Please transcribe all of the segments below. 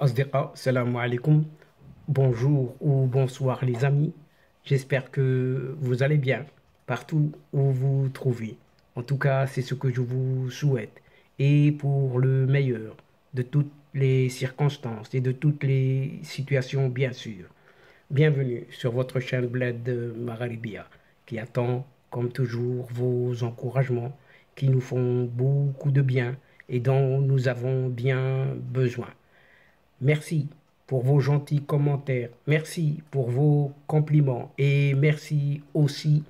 Asdiqa, salam alaikum. Bonjour ou bonsoir les amis. J'espère que vous allez bien partout où vous vous trouvez. En tout cas, c'est ce que je vous souhaite. Et pour le meilleur de toutes les circonstances et de toutes les situations, bien sûr. Bienvenue sur votre chaîne Bled de Magharibia qui attend, comme toujours, vos encouragements qui nous font beaucoup de bien et dont nous avons bien besoin. Merci pour vos gentils commentaires, merci pour vos compliments et merci aussi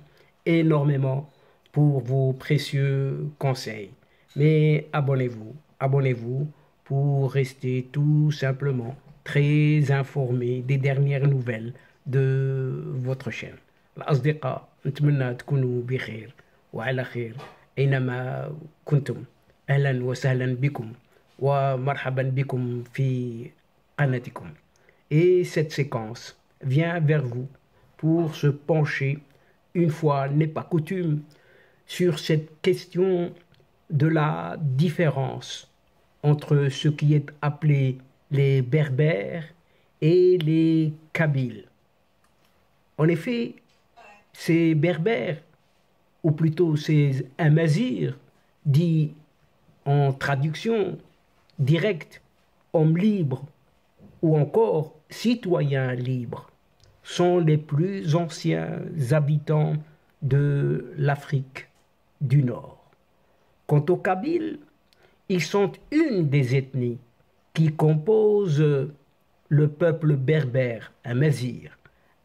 énormément pour vos précieux conseils. Mais abonnez-vous pour rester tout simplement très informé des dernières nouvelles de votre chaîne. الأصدقاء نتمنى تكونوا بخير وعلى خير أينما كنتم. أهلا وسهلا بكم ومرحبا بكم في قناتكم. Et cette séquence vient vers vous pour se pencher, une fois n'est pas coutume, sur cette question de la différence entre ce qui est appelé les Berbères et les Kabyles. En effet, ces Berbères, ou plutôt ces Amazirs, dit en traduction directe, hommes libres ou encore citoyens libres, sont les plus anciens habitants de l'Afrique du Nord. Quant aux Kabyles, ils sont une des ethnies qui composent le peuple berbère, amazir,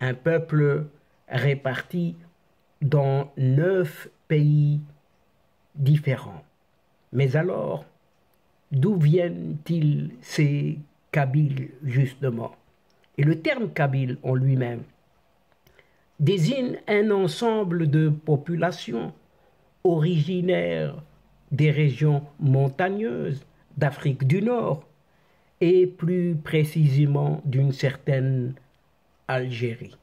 un peuple réparti dans 9 pays différents. Mais alors, d'où viennent-ils ces Kabyles justement? Et le terme Kabyle en lui-même désigne un ensemble de populations originaires des régions montagneuses d'Afrique du Nord et plus précisément d'une certaine Algérie.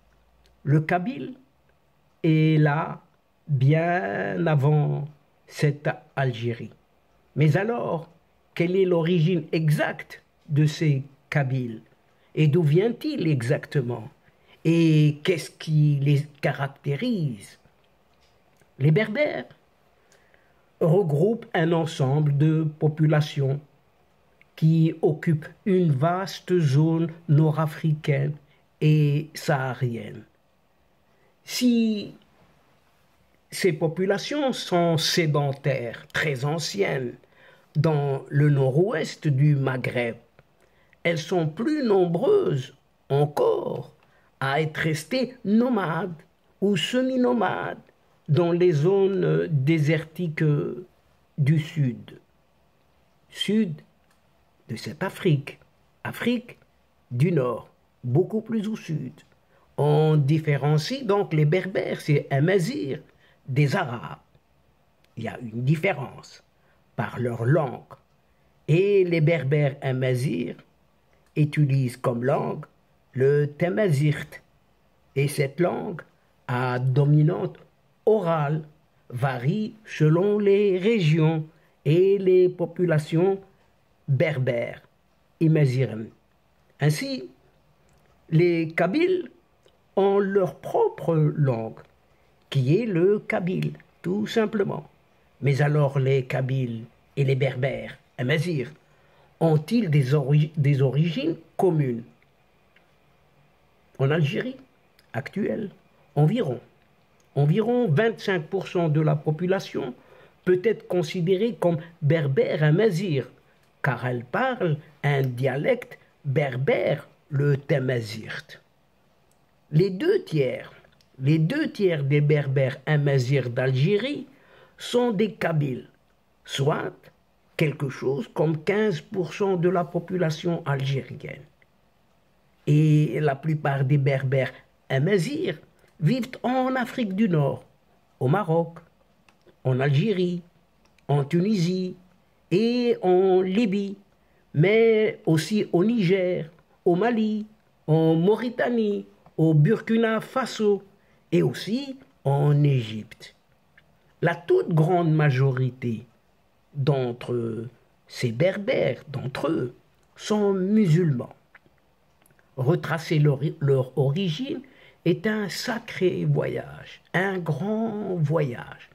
Le Kabyle est là bien avant cette Algérie. Mais alors, quelle est l'origine exacte de ces Kabyles? Et d'où vient-il exactement? Et qu'est-ce qui les caractérise? Les Berbères regroupent un ensemble de populations qui occupent une vaste zone nord-africaine et saharienne. Si ces populations sont sédentaires, très anciennes, dans le nord-ouest du Maghreb, elles sont plus nombreuses encore à être restées nomades ou semi-nomades dans les zones désertiques du sud. Sud de cette Afrique, Afrique du Nord, beaucoup plus au sud. On différencie donc les Berbères, c'est Amazigh, des Arabes. Il y a une différence par leur langue. Et les Berbères Amazirs utilisent comme langue le tamazight. Et cette langue à dominante orale varie selon les régions et les populations berbères amazirennes. Ainsi, les Kabyles ont leur propre langue, qui est le kabyle, tout simplement. Mais alors les Kabyles et les Berbères, Amazirs, ont-ils des origines communes? En Algérie actuelle, environ 25% de la population peut être considérée comme berbère amazir, car elle parle un dialecte berbère, le tamazight. Les deux tiers des berbères amazirs d'Algérie sont des Kabyles, soit quelque chose comme 15% de la population algérienne. Et la plupart des berbères amazirs vivent en Afrique du Nord, au Maroc, en Algérie, en Tunisie et en Libye, mais aussi au Niger, au Mali, en Mauritanie, au Burkina Faso et aussi en Égypte. La toute grande majorité d'entre ces berbères, d'entre eux, sont musulmans. Retracer leur origine est un sacré voyage, un grand voyage.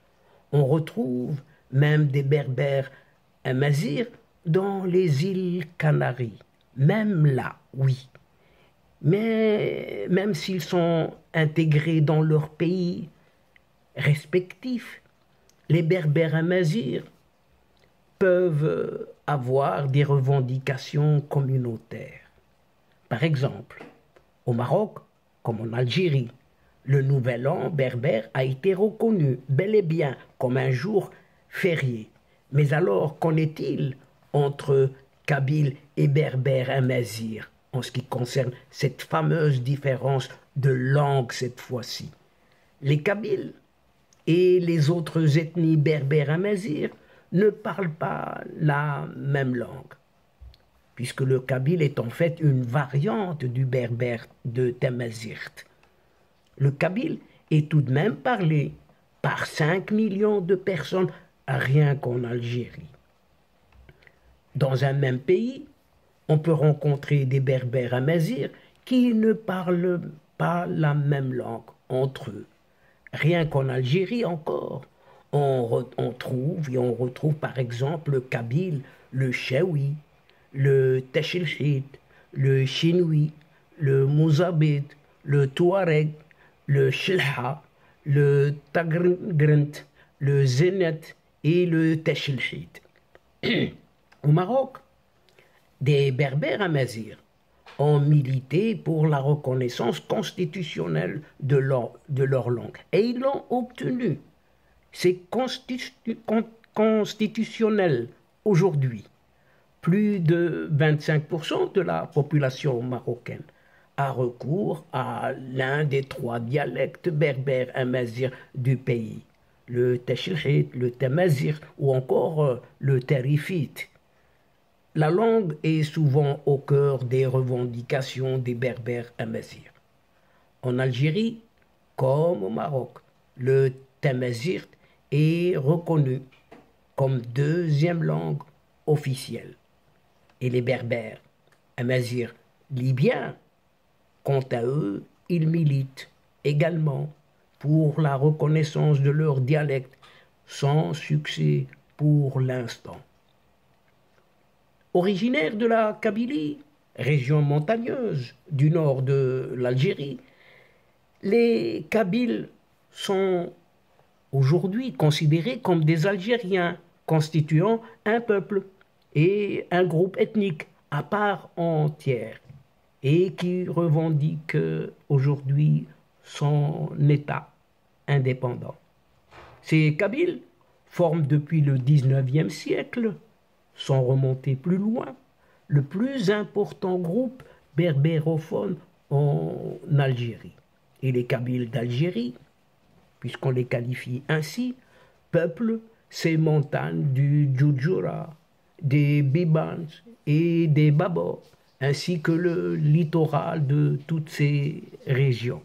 On retrouve même des berbères amazirs dans les îles Canaries. Même là, oui. Mais même s'ils sont intégrés dans leur pays respectif, les berbères amazirs peuvent avoir des revendications communautaires. Par exemple, au Maroc, comme en Algérie, le Nouvel An berbère a été reconnu bel et bien comme un jour férié. Mais alors, qu'en est-il entre Kabyles et berbères amazirs en ce qui concerne cette fameuse différence de langue cette fois-ci? Les Kabyles et les autres ethnies berbères amazirs ne parlent pas la même langue, puisque le kabyle est en fait une variante du berbère de Tamazirt. Le kabyle est tout de même parlé par 5 millions de personnes rien qu'en Algérie. Dans un même pays, on peut rencontrer des berbères amazirs qui ne parlent pas la même langue entre eux. Rien qu'en Algérie encore, on retrouve par exemple le kabyle, le chaoui, le techilchit, le chinois, le mouzabit, le touareg, le chilha, le tagrint, le zénet et le techilchit. Au Maroc, des berbères amazirs ont milité pour la reconnaissance constitutionnelle de leur langue. Et ils l'ont obtenu. C'est constitutionnel aujourd'hui. Plus de 25% de la population marocaine a recours à l'un des 3 dialectes berbères amazirs du pays, le techilchit, le tamazigh ou encore le tarifite. La langue est souvent au cœur des revendications des berbères amazirs. En Algérie, comme au Maroc, le tamazight est reconnu comme 2e langue officielle. Et les berbères amazirs libyens, quant à eux, ils militent également pour la reconnaissance de leur dialecte, sans succès pour l'instant. Originaire de la Kabylie, région montagneuse du nord de l'Algérie, les Kabyles sont aujourd'hui considérés comme des Algériens constituant un peuple et un groupe ethnique à part entière et qui revendique aujourd'hui son État indépendant. Ces Kabyles forment depuis le XIXe siècle, sans remonter plus loin, le plus important groupe berbérophone en Algérie. Et les Kabyles d'Algérie, puisqu'on les qualifie ainsi, peuplent ces montagnes du Djoudjoura, des Bibans et des Babors, ainsi que le littoral de toutes ces régions.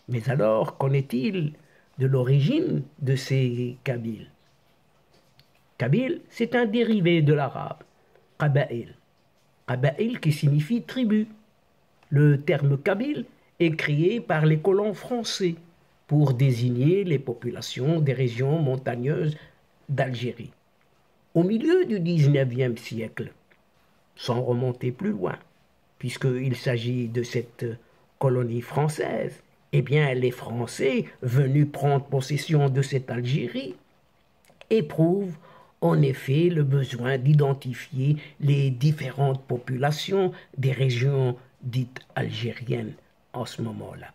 Mais alors, qu'en est-il de l'origine de ces Kabyles? Kabyle, c'est un dérivé de l'arabe, Qaba'il. Qaba'il qui signifie tribu. Le terme Kabyle est créé par les colons français pour désigner les populations des régions montagneuses d'Algérie. Au milieu du XIXe siècle, sans remonter plus loin, puisqu'il s'agit de cette colonie française, eh bien les Français, venus prendre possession de cette Algérie, éprouvent en effet le besoin d'identifier les différentes populations des régions dites algériennes en ce moment-là.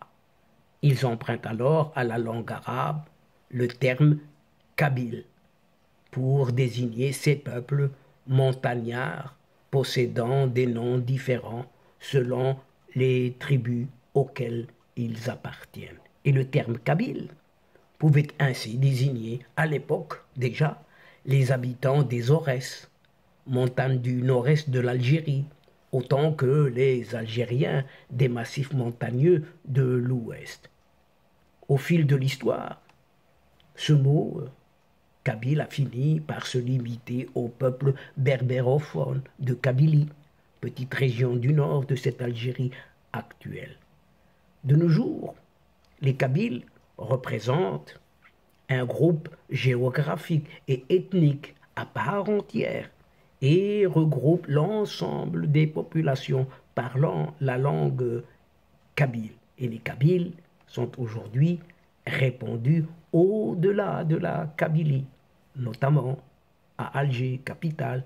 Ils empruntent alors à la langue arabe le terme kabyle pour désigner ces peuples montagnards possédant des noms différents selon les tribus auxquelles ils appartiennent. Et le terme kabyle pouvait ainsi désigner à l'époque déjà les habitants des Aurès, montagnes du nord-est de l'Algérie, autant que les Algériens des massifs montagneux de l'ouest. Au fil de l'histoire, ce mot kabyle a fini par se limiter au peuple berbérophone de Kabylie, petite région du nord de cette Algérie actuelle. De nos jours, les Kabyles représentent un groupe géographique et ethnique à part entière et regroupent l'ensemble des populations parlant la langue kabyle. Et les Kabyles sont aujourd'hui répandus au-delà de la Kabylie, notamment à Alger, capitale,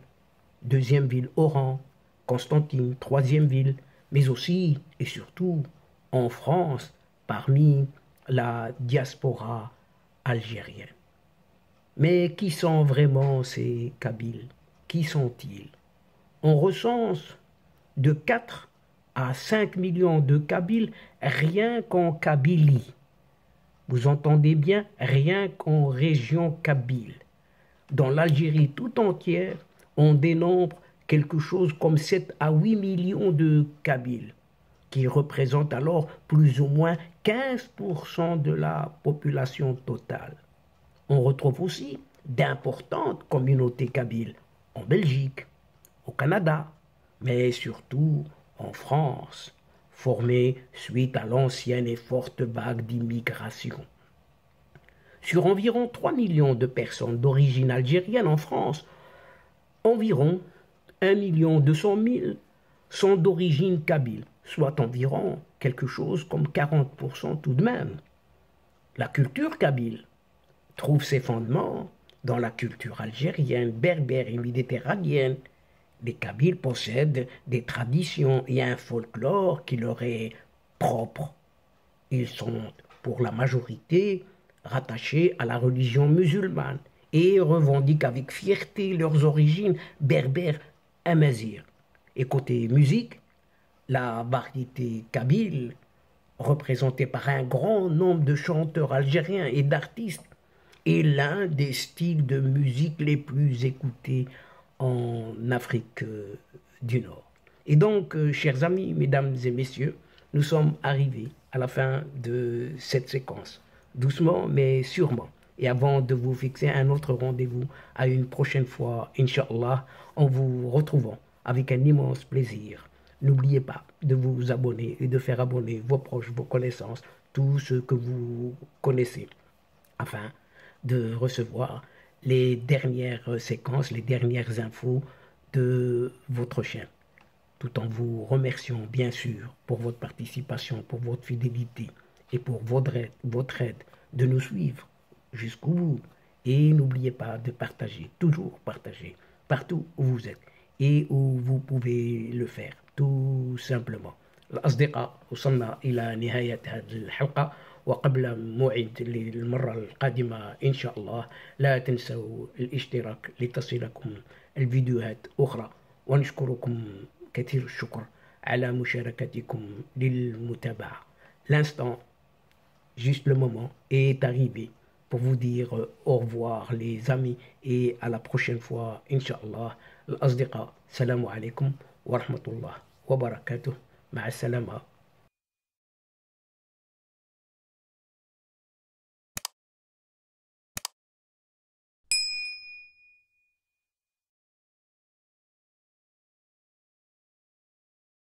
deuxième ville Oran, Constantine, troisième ville, mais aussi et surtout en France, parmi la diaspora algérienne. Mais qui sont vraiment ces Kabyles? Qui sont-ils? On recense de 4 à 5 millions de Kabyles rien qu'en Kabylie. Vous entendez bien, rien qu'en région kabyle. Dans l'Algérie tout entière, on dénombre quelque chose comme 7 à 8 millions de Kabyles, qui représentent alors plus ou moins 15% de la population totale. On retrouve aussi d'importantes communautés kabyles en Belgique, au Canada, mais surtout en France, formées suite à l'ancienne et forte vague d'immigration. Sur environ 3 millions de personnes d'origine algérienne en France, environ 1 200 000 sont d'origine kabyle, soit environ quelque chose comme 40% tout de même. La culture kabyle trouve ses fondements dans la culture algérienne, berbère et méditerranéenne. Les Kabyles possèdent des traditions et un folklore qui leur est propre. Ils sont, pour la majorité, rattachés à la religion musulmane et revendiquent avec fierté leurs origines berbères amazighes. Et côté musique, la variété kabyle, représentée par un grand nombre de chanteurs algériens et d'artistes, est l'un des styles de musique les plus écoutés en Afrique du Nord. Et donc, chers amis, mesdames et messieurs, nous sommes arrivés à la fin de cette séquence, doucement mais sûrement. Et avant de vous fixer un autre rendez-vous à une prochaine fois, Inch'Allah, en vous retrouvant avec un immense plaisir. N'oubliez pas de vous abonner et de faire abonner vos proches, vos connaissances, tous ceux que vous connaissez, afin de recevoir les dernières séquences, les dernières infos de votre chaîne. Tout en vous remerciant bien sûr pour votre participation, pour votre fidélité et pour votre aide de nous suivre jusqu'au bout. Et n'oubliez pas de partager, toujours partager, partout où vous êtes et où vous pouvez le faire, tout simplement. الأصدقاء وصلنا إلى نهاية هذه الحلقة، وقبل موعد للمرة القادمة إن شاء الله لا تنسوا الاشتراك لتصلكم الفيديوهات أخرى، ونشكركم كثير الشكر على مشاركتكم للمتابعة. L'instant, juste le moment, est arrivé pour vous dire au revoir les amis et à la prochaine fois Inch'Allah. الأصدقاء السلام عليكم ورحمة الله وبركاته. مع السلامة.